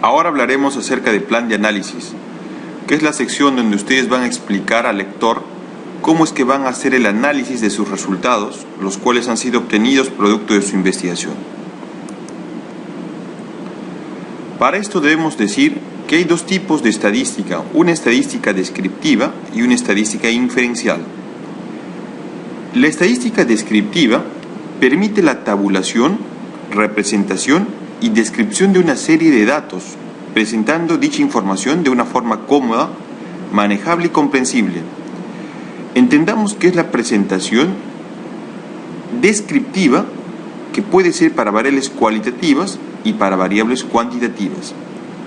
Ahora hablaremos acerca de plan de análisis, que es la sección donde ustedes van a explicar al lector cómo es que van a hacer el análisis de sus resultados, los cuales han sido obtenidos producto de su investigación. Para esto debemos decir que hay dos tipos de estadística, una estadística descriptiva y una estadística inferencial. La estadística descriptiva permite la tabulación, representación y descripción de una serie de datos, presentando dicha información de una forma cómoda, manejable y comprensible. Entendamos que es la presentación descriptiva, que puede ser para variables cualitativas y para variables cuantitativas,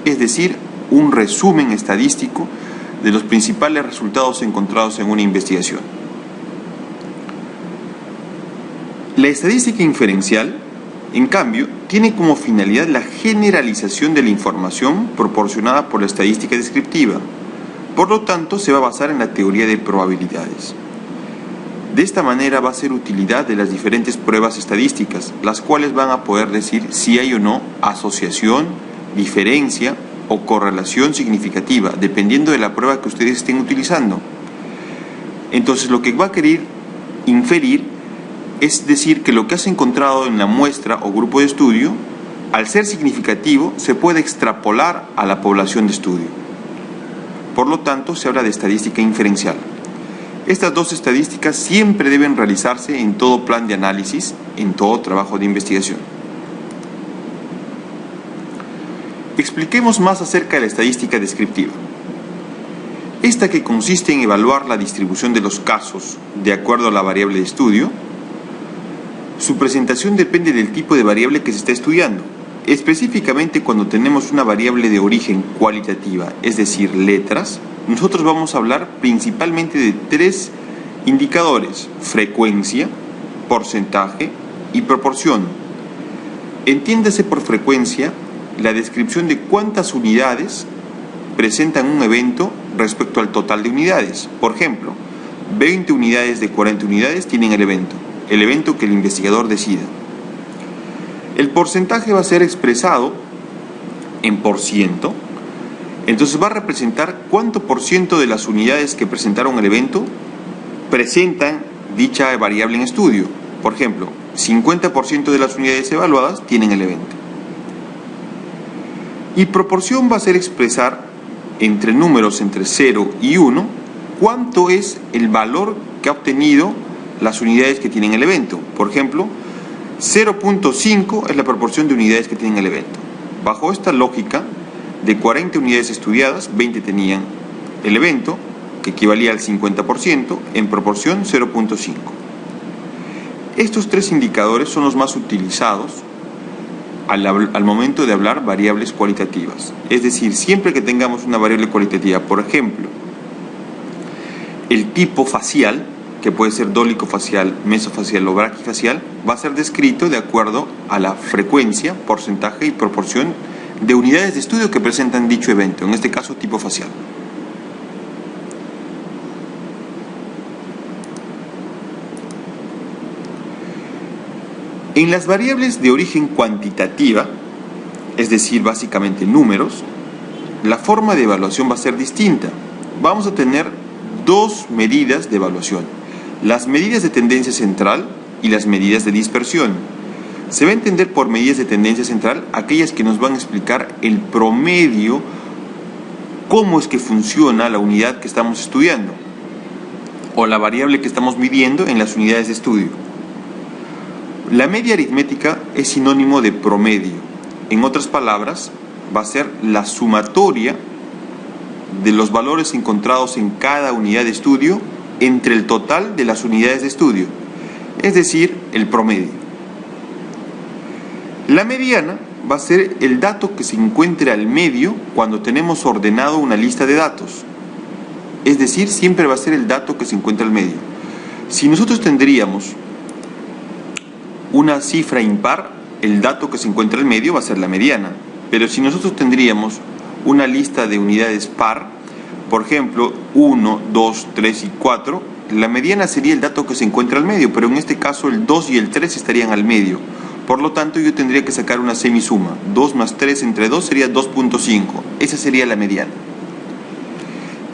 es decir, un resumen estadístico de los principales resultados encontrados en una investigación. La estadística inferencial, en cambio, tiene como finalidad la generalización de la información proporcionada por la estadística descriptiva. Por lo tanto, se va a basar en la teoría de probabilidades. De esta manera va a ser utilidad de las diferentes pruebas estadísticas, las cuales van a poder decir si hay o no asociación, diferencia o correlación significativa, dependiendo de la prueba que ustedes estén utilizando. Entonces, lo que va a querer inferir es decir que lo que has encontrado en la muestra o grupo de estudio, al ser significativo, se puede extrapolar a la población de estudio. Por lo tanto, se habla de estadística inferencial. Estas dos estadísticas siempre deben realizarse en todo plan de análisis, en todo trabajo de investigación. Expliquemos más acerca de la estadística descriptiva. Esta, que consiste en evaluar la distribución de los casos de acuerdo a la variable de estudio. Su presentación depende del tipo de variable que se está estudiando. Específicamente, cuando tenemos una variable de origen cualitativa, es decir, letras, nosotros vamos a hablar principalmente de tres indicadores: frecuencia, porcentaje y proporción. Entiéndase por frecuencia la descripción de cuántas unidades presentan un evento respecto al total de unidades. Por ejemplo, 20 unidades de 40 unidades tienen el evento que el investigador decida. El porcentaje va a ser expresado en %, entonces va a representar cuánto por ciento de las unidades que presentaron el evento presentan dicha variable en estudio. Por ejemplo, 50% de las unidades evaluadas tienen el evento. Y proporción va a ser expresar entre números entre 0 y 1 cuánto es el valor que ha obtenido las unidades que tienen el evento. Por ejemplo, 0.5 es la proporción de unidades que tienen el evento. Bajo esta lógica, de 40 unidades estudiadas, 20 tenían el evento, que equivalía al 50%, en proporción 0.5. Estos tres indicadores son los más utilizados al momento de hablar variables cualitativas. Es decir, siempre que tengamos una variable cualitativa, por ejemplo, el tipo facial, que puede ser dólico-facial, mesofacial o braquifacial, va a ser descrito de acuerdo a la frecuencia, porcentaje y proporción de unidades de estudio que presentan dicho evento, en este caso tipo facial. En las variables de origen cuantitativa, es decir, básicamente números, la forma de evaluación va a ser distinta. Vamos a tener dos medidas de evaluación: las medidas de tendencia central y las medidas de dispersión. Se va a entender por medidas de tendencia central aquellas que nos van a explicar el promedio, cómo es que funciona la unidad que estamos estudiando o la variable que estamos midiendo en las unidades de estudio. La media aritmética es sinónimo de promedio. En otras palabras, va a ser la sumatoria de los valores encontrados en cada unidad de estudio entre el total de las unidades de estudio, es decir, el promedio. La mediana va a ser el dato que se encuentre al medio cuando tenemos ordenado una lista de datos, es decir, siempre va a ser el dato que se encuentra al medio. Si nosotros tendríamos una cifra impar, el dato que se encuentra al medio va a ser la mediana. Pero si nosotros tendríamos una lista de unidades par, por ejemplo, 1, 2, 3 y 4, la mediana sería el dato que se encuentra al medio, pero en este caso el 2 y el 3 estarían al medio. Por lo tanto, yo tendría que sacar una semisuma. 2 más 3 entre 2 sería 2.5. Esa sería la mediana.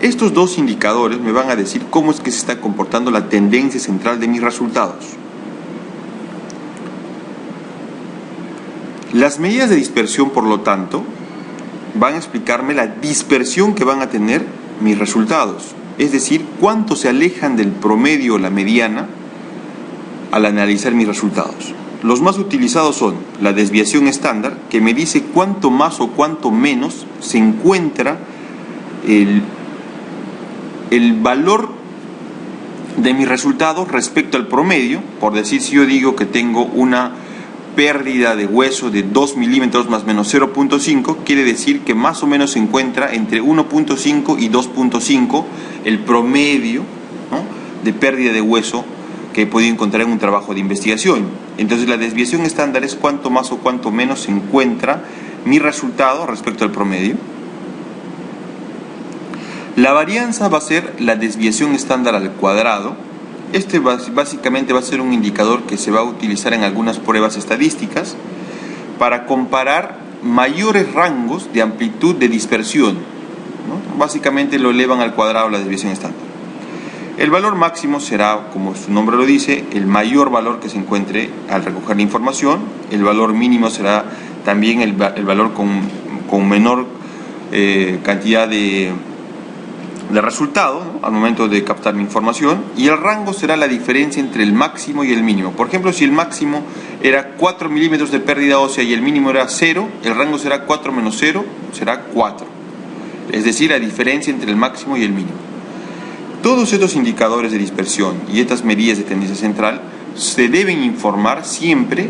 Estos dos indicadores me van a decir cómo es que se está comportando la tendencia central de mis resultados. Las medidas de dispersión, por lo tanto, van a explicarme la dispersión que van a tener mis resultados. Es decir, cuánto se alejan del promedio o la mediana al analizar mis resultados. Los más utilizados son la desviación estándar, que me dice cuánto más o cuánto menos se encuentra el valor de mis resultados respecto al promedio. Por decir, si yo digo que tengo una pérdida de hueso de 2 milímetros más menos 0.5, quiere decir que más o menos se encuentra entre 1.5 y 2.5 el promedio, ¿no?, de pérdida de hueso que he podido encontrar en un trabajo de investigación. Entonces la desviación estándar es cuánto más o cuánto menos se encuentra mi resultado respecto al promedio. La varianza va a ser la desviación estándar al cuadrado. Este básicamente va a ser un indicador que se va a utilizar en algunas pruebas estadísticas para comparar mayores rangos de amplitud de dispersión, ¿no? Básicamente lo elevan al cuadrado la desviación estándar. El valor máximo será, como su nombre lo dice, el mayor valor que se encuentre al recoger la información. El valor mínimo será también el valor con menor cantidad de resultado, ¿no?, al momento de captar mi información. Y el rango será la diferencia entre el máximo y el mínimo. Por ejemplo, si el máximo era 4 milímetros de pérdida ósea y el mínimo era 0, el rango será 4 menos 0, será 4. Es decir, la diferencia entre el máximo y el mínimo. Todos estos indicadores de dispersión y estas medidas de tendencia central se deben informar siempre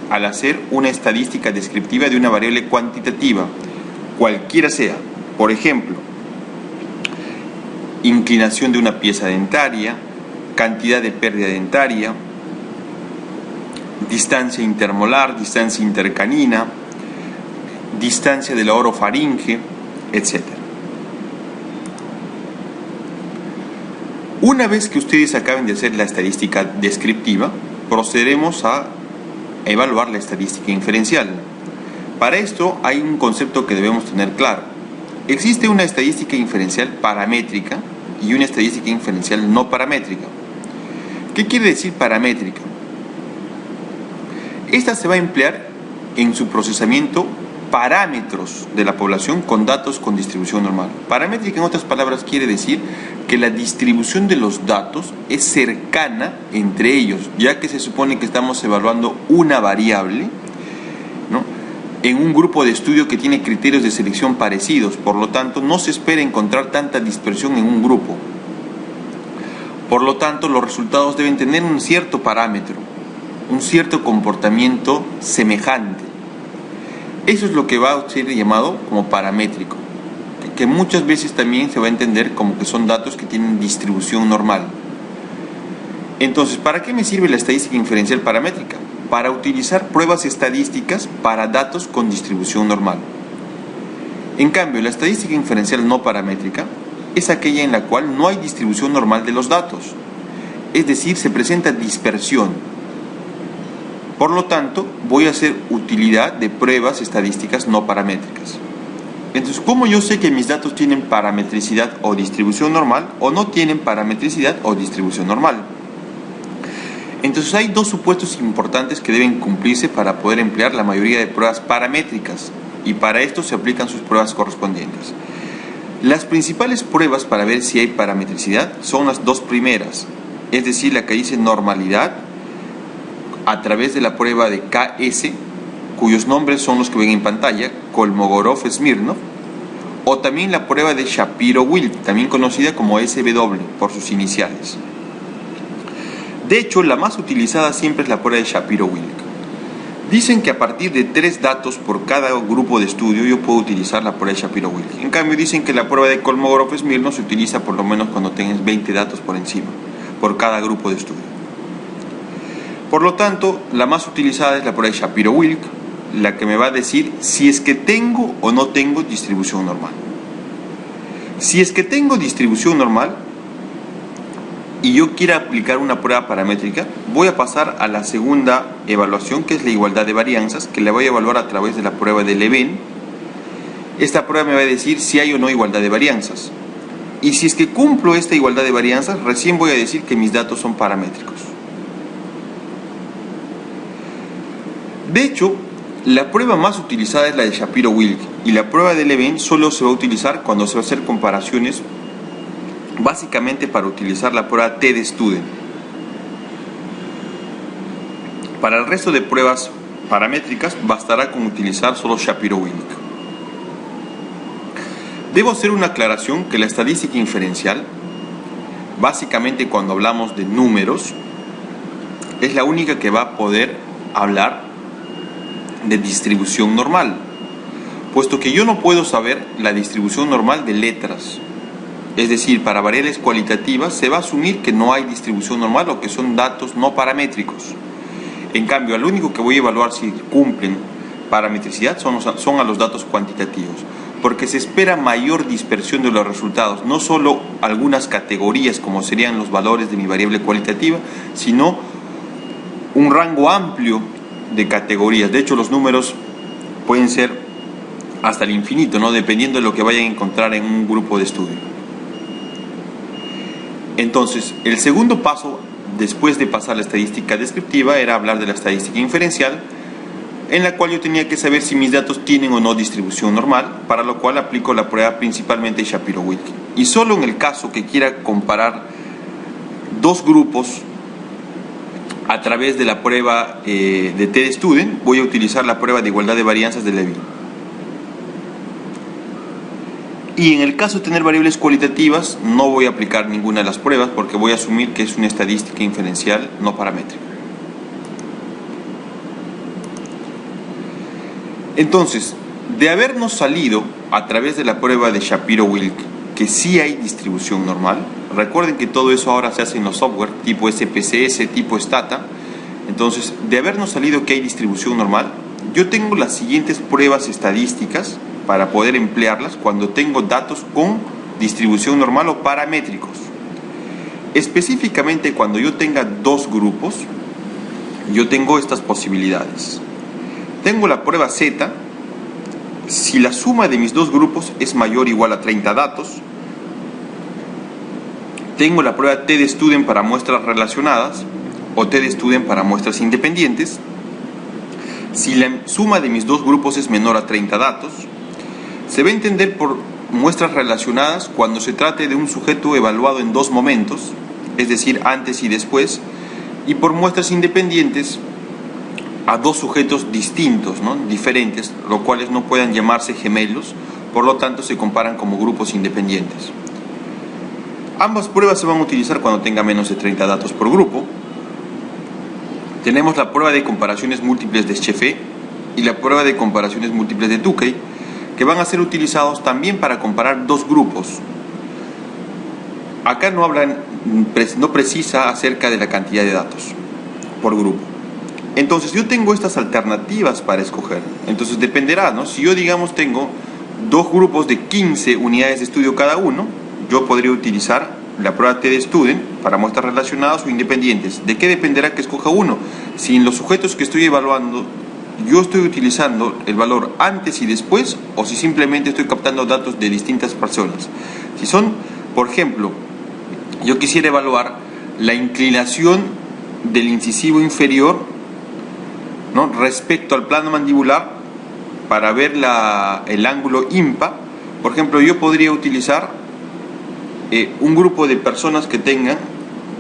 al hacer una estadística descriptiva de una variable cuantitativa, cualquiera sea. Por ejemplo, inclinación de una pieza dentaria, cantidad de pérdida dentaria, distancia intermolar, distancia intercanina, distancia de la orofaringe, etc. Una vez que ustedes acaben de hacer la estadística descriptiva, procederemos a evaluar la estadística inferencial. Para esto hay un concepto que debemos tener claro. Existe una estadística inferencial paramétrica y una estadística inferencial no paramétrica. ¿Qué quiere decir paramétrica? Esta se va a emplear en su procesamiento parámetros de la población con datos con distribución normal. Paramétrica, en otras palabras, quiere decir que la distribución de los datos es cercana entre ellos, ya que se supone que estamos evaluando una variable, ¿no?, en un grupo de estudio que tiene criterios de selección parecidos. Por lo tanto, no se espera encontrar tanta dispersión en un grupo. Por lo tanto, los resultados deben tener un cierto parámetro, un cierto comportamiento semejante. Eso es lo que va a ser llamado como paramétrico, que muchas veces también se va a entender como que son datos que tienen distribución normal. Entonces, ¿para qué me sirve la estadística inferencial paramétrica? Para utilizar pruebas estadísticas para datos con distribución normal. En cambio, la estadística inferencial no paramétrica es aquella en la cual no hay distribución normal de los datos, es decir, se presenta dispersión. Por lo tanto, voy a hacer utilidad de pruebas estadísticas no paramétricas. Entonces, ¿cómo yo sé que mis datos tienen parametricidad o distribución normal o no tienen parametricidad o distribución normal? Entonces, hay dos supuestos importantes que deben cumplirse para poder emplear la mayoría de pruebas paramétricas, y para esto se aplican sus pruebas correspondientes. Las principales pruebas para ver si hay parametricidad son las dos primeras, es decir, la que dice normalidad a través de la prueba de KS, cuyos nombres son los que ven en pantalla, Kolmogorov-Smirnov, o también la prueba de Shapiro-Wilk, también conocida como SW por sus iniciales. De hecho, la más utilizada siempre es la prueba de Shapiro-Wilk. Dicen que a partir de 3 datos por cada grupo de estudio yo puedo utilizar la prueba de Shapiro-Wilk. En cambio, dicen que la prueba de Kolmogorov-Smirnov se utiliza por lo menos cuando tengas 20 datos por encima, por cada grupo de estudio. Por lo tanto, la más utilizada es la prueba de Shapiro-Wilk, la que me va a decir si es que tengo o no tengo distribución normal. Si es que tengo distribución normal, y yo quiera aplicar una prueba paramétrica, voy a pasar a la segunda evaluación, que es la igualdad de varianzas, que la voy a evaluar a través de la prueba de Leven. Esta prueba me va a decir si hay o no igualdad de varianzas. Y si es que cumplo esta igualdad de varianzas, recién voy a decir que mis datos son paramétricos. De hecho, la prueba más utilizada es la de Shapiro-Wilk, y la prueba de Leven solo se va a utilizar cuando se va a hacer comparaciones, básicamente para utilizar la prueba T-de-Student. Para el resto de pruebas paramétricas bastará con utilizar solo Shapiro-Wilk. Debo hacer una aclaración que la estadística inferencial, básicamente cuando hablamos de números, es la única que va a poder hablar de distribución normal, puesto que yo no puedo saber la distribución normal de letras. Es decir, para variables cualitativas se va a asumir que no hay distribución normal o que son datos no paramétricos. En cambio, al único que voy a evaluar si cumplen parametricidad son a los datos cuantitativos, porque se espera mayor dispersión de los resultados, no solo algunas categorías como serían los valores de mi variable cualitativa, sino un rango amplio de categorías. De hecho, los números pueden ser hasta el infinito, ¿no? Dependiendo de lo que vayan a encontrar en un grupo de estudio. Entonces, el segundo paso, después de pasar la estadística descriptiva, era hablar de la estadística inferencial, en la cual yo tenía que saber si mis datos tienen o no distribución normal, para lo cual aplico la prueba principalmente Shapiro-Wilk. Y solo en el caso que quiera comparar dos grupos a través de la prueba de T-de-Student, voy a utilizar la prueba de igualdad de varianzas de Levin. Y en el caso de tener variables cualitativas, no voy a aplicar ninguna de las pruebas porque voy a asumir que es una estadística inferencial no paramétrica. Entonces, de habernos salido a través de la prueba de Shapiro-Wilk que sí hay distribución normal, recuerden que todo eso ahora se hace en los software tipo SPSS, tipo Stata. Entonces, de habernos salido que hay distribución normal, yo tengo las siguientes pruebas estadísticas para poder emplearlas cuando tengo datos con distribución normal o paramétricos. Específicamente cuando yo tenga dos grupos, yo tengo estas posibilidades. Tengo la prueba Z, si la suma de mis dos grupos es mayor o igual a 30 datos. Tengo la prueba T-de-Student para muestras relacionadas o T-de-Student para muestras independientes. Si la suma de mis dos grupos es menor a 30 datos, se va a entender por muestras relacionadas cuando se trate de un sujeto evaluado en dos momentos, es decir, antes y después, y por muestras independientes a dos sujetos distintos, ¿no? Diferentes, los cuales no puedan llamarse gemelos, por lo tanto se comparan como grupos independientes. Ambas pruebas se van a utilizar cuando tenga menos de 30 datos por grupo. Tenemos la prueba de comparaciones múltiples de Scheffé y la prueba de comparaciones múltiples de Tukey, que van a ser utilizados también para comparar dos grupos. Acá no precisa acerca de la cantidad de datos por grupo. Entonces yo tengo estas alternativas para escoger. Entonces dependerá, ¿no? Si yo, digamos, tengo dos grupos de 15 unidades de estudio cada uno, yo podría utilizar la prueba T-de-Student para muestras relacionadas o independientes. ¿De qué dependerá que escoja uno? Si en los sujetos que estoy evaluando yo estoy utilizando el valor antes y después, o si simplemente estoy captando datos de distintas personas. Si son, por ejemplo, yo quisiera evaluar la inclinación del incisivo inferior, ¿no?, respecto al plano mandibular para ver el ángulo IMPA, por ejemplo, yo podría utilizar un grupo de personas que tengan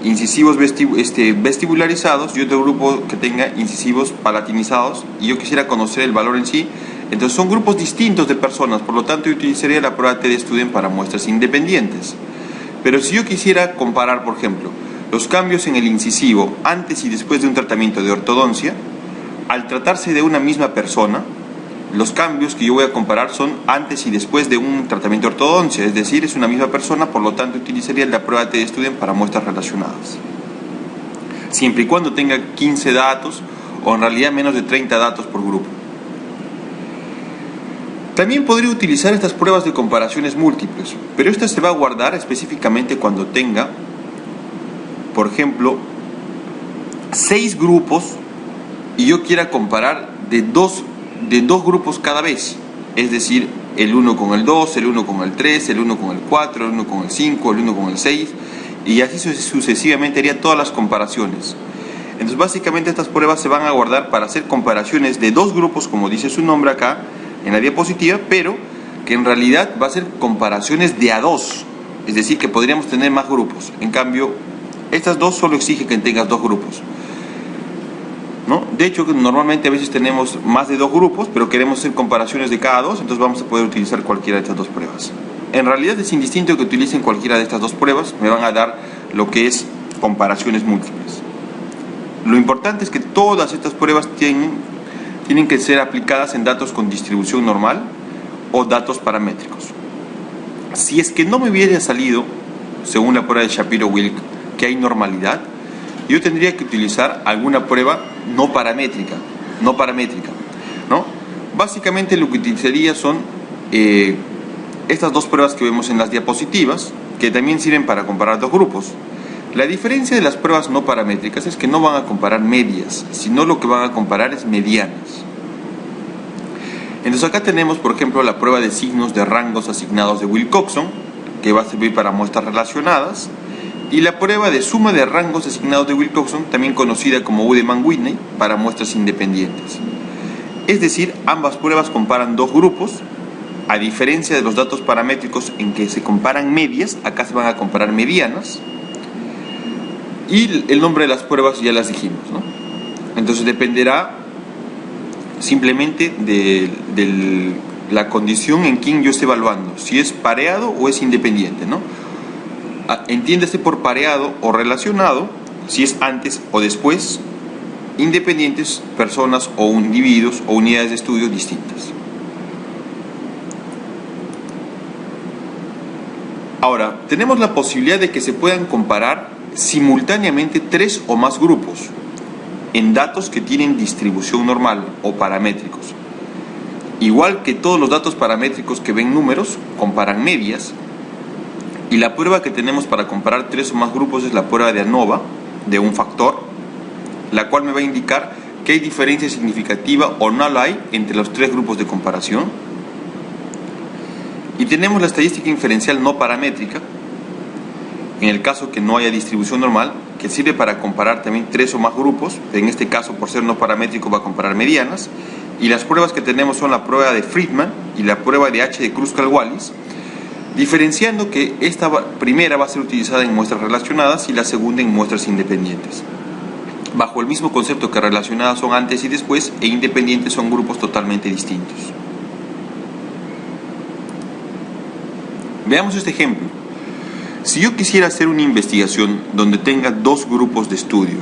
incisivos vestibularizados y otro grupo que tenga incisivos palatinizados, y yo quisiera conocer el valor en sí. Entonces son grupos distintos de personas, por lo tanto yo utilizaría la prueba T-de-Student para muestras independientes. Pero si yo quisiera comparar, por ejemplo, los cambios en el incisivo antes y después de un tratamiento de ortodoncia, al tratarse de una misma persona, los cambios que yo voy a comparar son antes y después de un tratamiento de ortodoncia, es decir, es una misma persona, por lo tanto utilizaría la prueba T-de-Student para muestras relacionadas. Siempre y cuando tenga 15 datos o en realidad menos de 30 datos por grupo. También podría utilizar estas pruebas de comparaciones múltiples, pero esta se va a guardar específicamente cuando tenga por ejemplo, 6 grupos y yo quiera comparar de dos grupos cada vez, es decir, el 1 con el 2, el 1 con el 3, el 1 con el 4, el 1 con el 5, el 1 con el 6, y así sucesivamente haría todas las comparaciones. Entonces básicamente estas pruebas se van a guardar para hacer comparaciones de 2 grupos, como dice su nombre acá en la diapositiva, pero que en realidad va a ser comparaciones de a 2, es decir, que podríamos tener más grupos. En cambio, estas 2 solo exige que tengas 2 grupos, ¿no? De hecho, normalmente a veces tenemos más de 2 grupos, pero queremos hacer comparaciones de cada 2, entonces vamos a poder utilizar cualquiera de estas 2 pruebas. En realidad es indistinto que utilicen cualquiera de estas 2 pruebas, me van a dar lo que es comparaciones múltiples. Lo importante es que todas estas pruebas tienen que ser aplicadas en datos con distribución normal o datos paramétricos. Si es que no me hubiera salido, según la prueba de Shapiro-Wilk, que hay normalidad, yo tendría que utilizar alguna prueba no paramétrica, ¿no? Básicamente lo que utilizaría son estas 2 pruebas que vemos en las diapositivas, que también sirven para comparar 2 grupos. La diferencia de las pruebas no paramétricas es que no van a comparar medias, sino lo que van a comparar es medianas. Entonces acá tenemos, por ejemplo, la prueba de signos de rangos asignados de Wilcoxon, que va a servir para muestras relacionadas, y la prueba de suma de rangos asignados de Wilcoxon, también conocida como Udemann-Whitney, para muestras independientes. Es decir, ambas pruebas comparan 2 grupos, a diferencia de los datos paramétricos en que se comparan medias, acá se van a comparar medianas, y el nombre de las pruebas ya las dijimos, ¿no? Entonces dependerá simplemente de la condición en quien yo esté evaluando, si es pareado o es independiente, ¿no? Entiéndase por pareado o relacionado, si es antes o después, independientes, personas o individuos o unidades de estudio distintas. Ahora, tenemos la posibilidad de que se puedan comparar simultáneamente 3 o más grupos en datos que tienen distribución normal o paramétricos. Igual que todos los datos paramétricos que ven números, comparan medias, y la prueba que tenemos para comparar 3 o más grupos es la prueba de ANOVA, de un factor, la cual me va a indicar que hay diferencia significativa o no la hay entre los 3 grupos de comparación. Y tenemos la estadística inferencial no paramétrica, en el caso que no haya distribución normal, que sirve para comparar también 3 o más grupos, en este caso por ser no paramétrico va a comparar medianas, y las pruebas que tenemos son la prueba de Friedman y la prueba de H de Kruskal-Wallis, diferenciando que esta primera va a ser utilizada en muestras relacionadas y la segunda en muestras independientes, bajo el mismo concepto que relacionadas son antes y después e independientes son grupos totalmente distintos. Veamos este ejemplo. Si yo quisiera hacer una investigación donde tenga 2 grupos de estudio,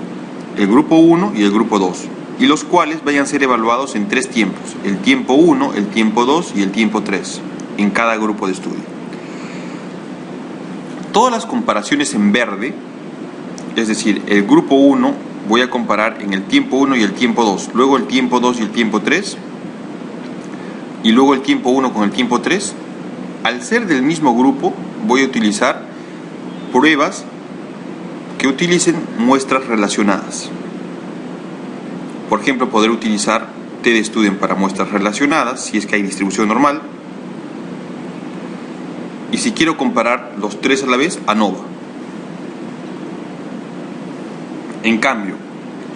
el grupo 1 y el grupo 2, y los cuales vayan a ser evaluados en 3 tiempos, el tiempo 1, el tiempo 2 y el tiempo 3, en cada grupo de estudio. Todas las comparaciones en verde, es decir, el grupo 1 voy a comparar en el tiempo 1 y el tiempo 2, luego el tiempo 2 y el tiempo 3, y luego el tiempo 1 con el tiempo 3, al ser del mismo grupo voy a utilizar pruebas que utilicen muestras relacionadas. Por ejemplo, poder utilizar t-de-Student para muestras relacionadas, si es que hay distribución normal. Y si quiero comparar los 3 a la vez, ANOVA. En cambio,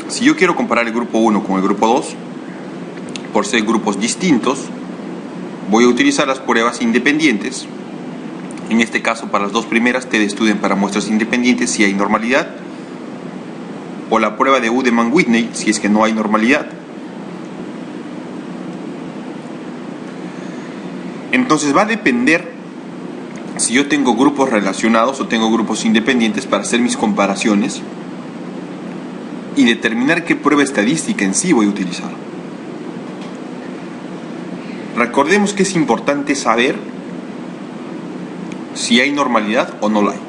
si yo quiero comparar el grupo 1 con el grupo 2, por ser grupos distintos, voy a utilizar las pruebas independientes. En este caso, para las 2 primeras, t-de-Student para muestras independientes si hay normalidad, o la prueba de Udemann-Whitney si es que no hay normalidad. Entonces va a depender si yo tengo grupos relacionados o tengo grupos independientes para hacer mis comparaciones y determinar qué prueba estadística en sí voy a utilizar. Recordemos que es importante saber si hay normalidad o no la hay.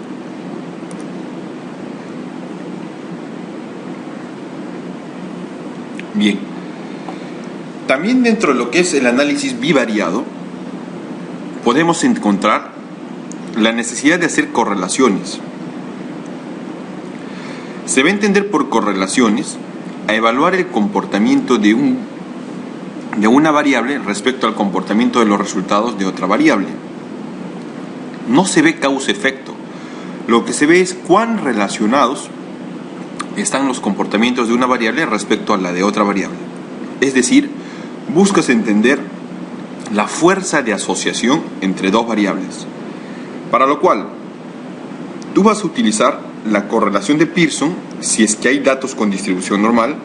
Bien. También dentro de lo que es el análisis bivariado, podemos encontrar la necesidad de hacer correlaciones. Se va a entender por correlaciones a evaluar el comportamiento de una variable respecto al comportamiento de los resultados de otra variable. No se ve causa-efecto. Lo que se ve es cuán relacionados están los comportamientos de una variable respecto a la de otra variable. Es decir, buscas entender la fuerza de asociación entre dos variables. Para lo cual, tú vas a utilizar la correlación de Pearson si es que hay datos con distribución normal,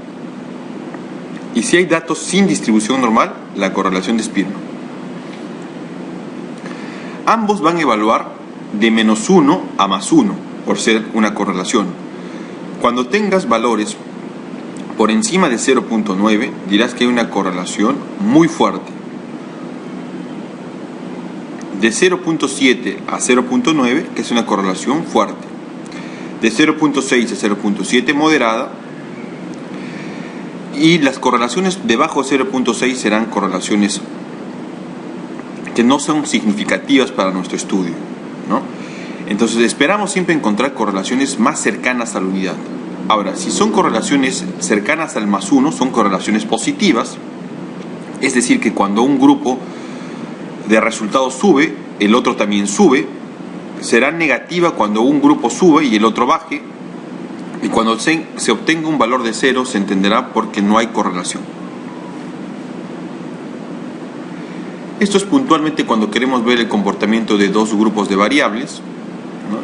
y si hay datos sin distribución normal, la correlación de Spearman. Ambos van a evaluar de -1 a +1 por ser una correlación. Cuando tengas valores por encima de 0.9, dirás que hay una correlación muy fuerte. De 0.7 a 0.9, que es una correlación fuerte. De 0.6 a 0.7, moderada. Y las correlaciones debajo de 0.6 serán correlaciones que no son significativas para nuestro estudio, ¿no? Entonces esperamos siempre encontrar correlaciones más cercanas a la unidad. Ahora, si son correlaciones cercanas al +1, son correlaciones positivas, es decir, que cuando un grupo de resultados sube, el otro también sube. Será negativa cuando un grupo sube y el otro baje, y cuando se obtenga un valor de 0 se entenderá porque no hay correlación. Esto es puntualmente cuando queremos ver el comportamiento de dos grupos de variables, ¿no?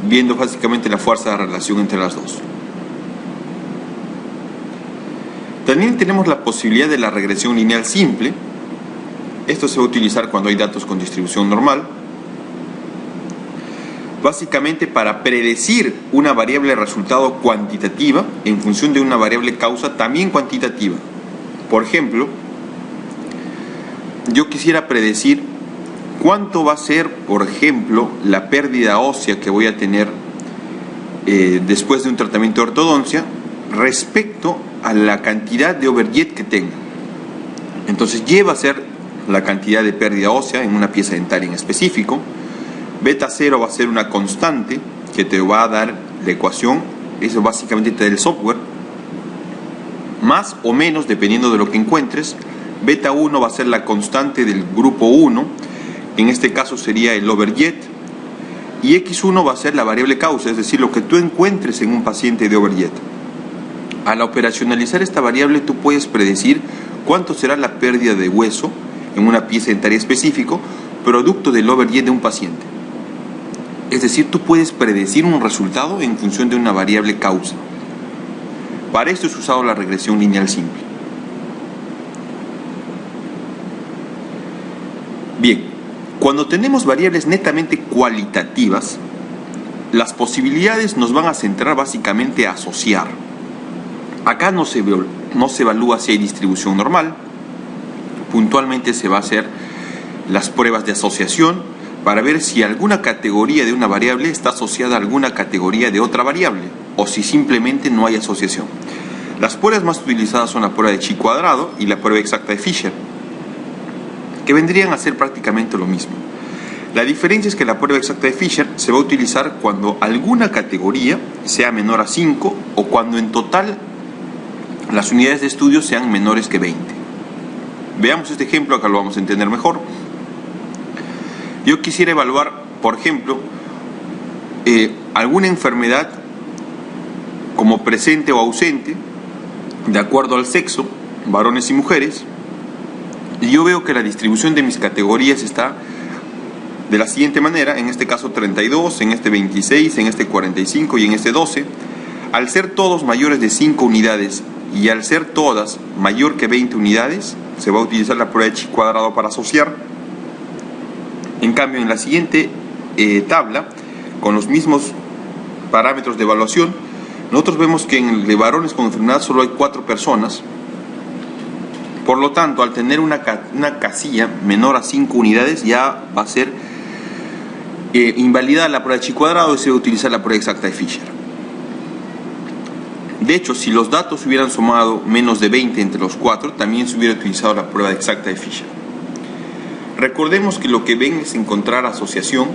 Viendo básicamente la fuerza de relación entre las dos. También tenemos la posibilidad de la regresión lineal simple. Esto se va a utilizar cuando hay datos con distribución normal, básicamente para predecir una variable resultado cuantitativa en función de una variable causa también cuantitativa. Por ejemplo, yo quisiera predecir cuánto va a ser, por ejemplo, la pérdida ósea que voy a tener después de un tratamiento de ortodoncia respecto a la cantidad de overjet que tenga. Entonces, Y va a ser la cantidad de pérdida ósea en una pieza dentaria en específico. Beta 0 va a ser una constante que te va a dar la ecuación. Eso básicamente te da el software. Más o menos, dependiendo de lo que encuentres. Beta 1 va a ser la constante del grupo 1. En este caso sería el overjet. Y X1 va a ser la variable causa, es decir, lo que tú encuentres en un paciente de overjet. Al operacionalizar esta variable, tú puedes predecir cuánto será la pérdida de hueso en una pieza dentaria específico, producto del overjet de un paciente. Es decir, tú puedes predecir un resultado en función de una variable causa. Para esto es usado la regresión lineal simple. Bien, cuando tenemos variables netamente cualitativas, las posibilidades nos van a centrar básicamente a asociar. Acá no se evalúa si hay distribución normal. Puntualmente se va a hacer las pruebas de asociación para ver si alguna categoría de una variable está asociada a alguna categoría de otra variable o si simplemente no hay asociación. Las pruebas más utilizadas son la prueba de chi cuadrado y la prueba exacta de Fisher, que vendrían a ser prácticamente lo mismo. La diferencia es que la prueba exacta de Fisher se va a utilizar cuando alguna categoría sea menor a 5 o cuando en total las unidades de estudio sean menores que 20. Veamos este ejemplo, acá lo vamos a entender mejor. Yo quisiera evaluar, por ejemplo, alguna enfermedad como presente o ausente, de acuerdo al sexo, varones y mujeres, y yo veo que la distribución de mis categorías está de la siguiente manera, en este caso 32, en este 26, en este 45 y en este 12. Al ser todos mayores de 5 unidades y al ser todas mayor que 20 unidades, se va a utilizar la prueba de chi cuadrado para asociar. En cambio, en la siguiente tabla, con los mismos parámetros de evaluación, nosotros vemos que en de varones con enfermedad solo hay 4 personas. Por lo tanto, al tener una casilla menor a 5 unidades, ya va a ser invalidada la prueba de chi cuadrado y se va a utilizar la prueba exacta de Fisher. De hecho, si los datos hubieran sumado menos de 20 entre los 4, también se hubiera utilizado la prueba exacta de Fisher. Recordemos que lo que ven es encontrar asociación.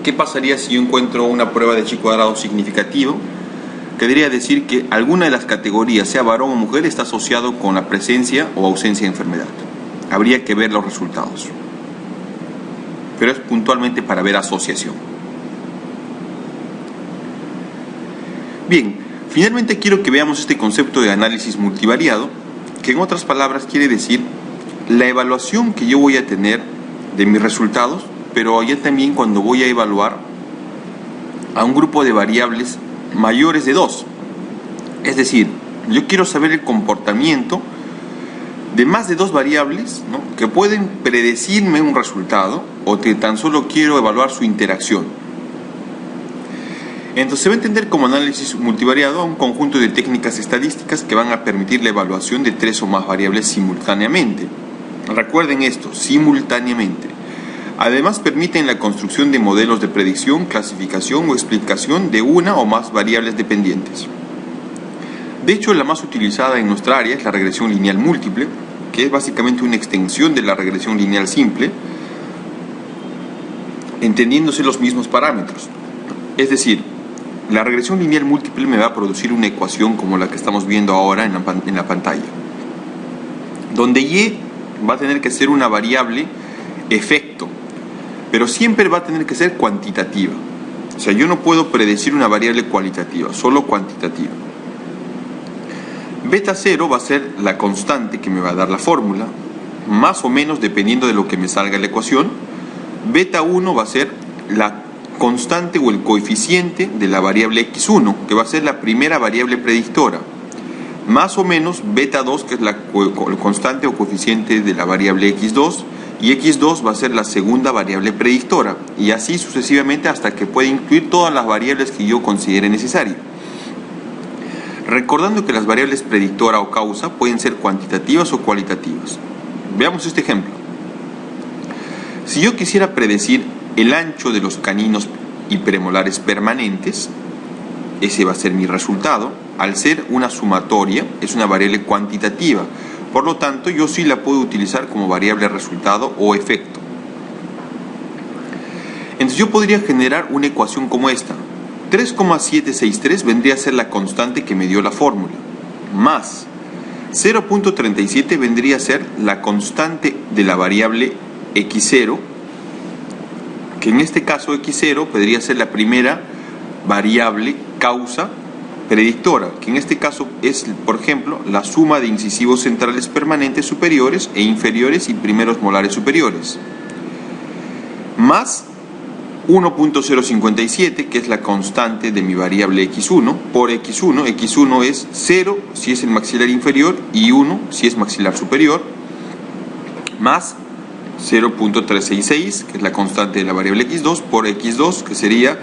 ¿Qué pasaría si yo encuentro una prueba de chi cuadrado significativo? querría decir que alguna de las categorías, sea varón o mujer, está asociado con la presencia o ausencia de enfermedad. Habría que ver los resultados. Pero es puntualmente para ver asociación. Bien, finalmente quiero que veamos este concepto de análisis multivariado, que en otras palabras quiere decir la evaluación que yo voy a tener de mis resultados, pero ya también cuando voy a evaluar a un grupo de variables mayores de 2. Es decir, yo quiero saber el comportamiento de más de 2 variables, ¿no?, que pueden predecirme un resultado, o que tan solo quiero evaluar su interacción. Entonces se va a entender como análisis multivariado a un conjunto de técnicas estadísticas que van a permitir la evaluación de 3 o más variables simultáneamente. Recuerden esto, simultáneamente. Además permiten la construcción de modelos de predicción, clasificación o explicación de una o más variables dependientes. De hecho, la más utilizada en nuestra área es la regresión lineal múltiple, que es básicamente una extensión de la regresión lineal simple, entendiéndose los mismos parámetros. Es decir, la regresión lineal múltiple me va a producir una ecuación como la que estamos viendo ahora en la pantalla, donde Y va a tener que ser una variable efecto, pero siempre va a tener que ser cuantitativa. O sea, yo no puedo predecir una variable cualitativa, solo cuantitativa. Beta 0 va a ser la constante que me va a dar la fórmula, más o menos dependiendo de lo que me salga la ecuación. Beta 1 va a ser la constante o el coeficiente de la variable x1, que va a ser la primera variable predictora. Más o menos beta 2, que es la constante o coeficiente de la variable x2, y x2 va a ser la segunda variable predictora, y así sucesivamente hasta que pueda incluir todas las variables que yo considere necesario. Recordando que las variables predictora o causa pueden ser cuantitativas o cualitativas. Veamos este ejemplo. Si yo quisiera predecir el ancho de los caninos y premolares permanentes, ese va a ser mi resultado. Al ser una sumatoria, es una variable cuantitativa. Por lo tanto, yo sí la puedo utilizar como variable resultado o efecto. Entonces yo podría generar una ecuación como esta. 3,763 vendría a ser la constante que me dio la fórmula, más 0.37 vendría a ser la constante de la variable x0, que en este caso x0 podría ser la primera variable causa predictora, que en este caso es, por ejemplo, la suma de incisivos centrales permanentes superiores e inferiores y primeros molares superiores, más 1.057, que es la constante de mi variable x1, por x1. X1 es 0 si es el maxilar inferior y 1 si es maxilar superior, más 0.366, que es la constante de la variable x2, por x2, que sería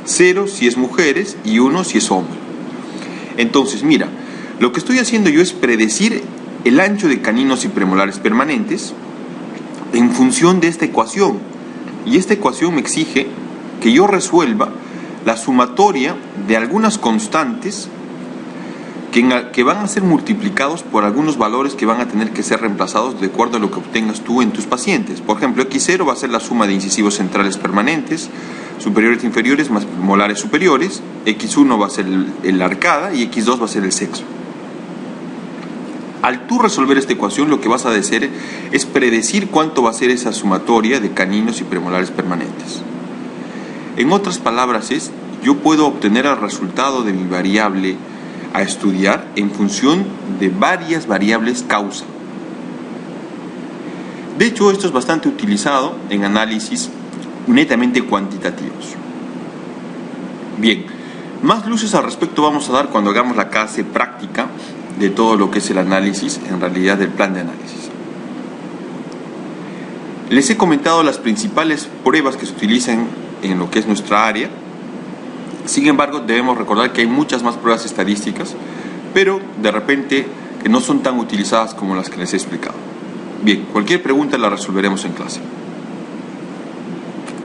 0 si es mujeres y 1 si es hombre. Entonces, mira, lo que estoy haciendo yo es predecir el ancho de caninos y premolares permanentes en función de esta ecuación. Y esta ecuación me exige que yo resuelva la sumatoria de algunas constantes que van a ser multiplicados por algunos valores que van a tener que ser reemplazados de acuerdo a lo que obtengas tú en tus pacientes. Por ejemplo, x0 va a ser la suma de incisivos centrales permanentes, superiores e inferiores más molares superiores, x1 va a ser el arcada y x2 va a ser el sexo. Al tú resolver esta ecuación, lo que vas a hacer es predecir cuánto va a ser esa sumatoria de caninos y premolares permanentes. En otras palabras yo puedo obtener el resultado de mi variable a estudiar en función de varias variables causa. De hecho, esto es bastante utilizado en análisis netamente cuantitativos. Bien, más luces al respecto vamos a dar cuando hagamos la clase práctica de todo lo que es el análisis, en realidad del plan de análisis. Les he comentado las principales pruebas que se utilizan en lo que es nuestra área. Sin embargo, debemos recordar que hay muchas más pruebas estadísticas, pero de repente que no son tan utilizadas como las que les he explicado. Bien, cualquier pregunta la resolveremos en clase.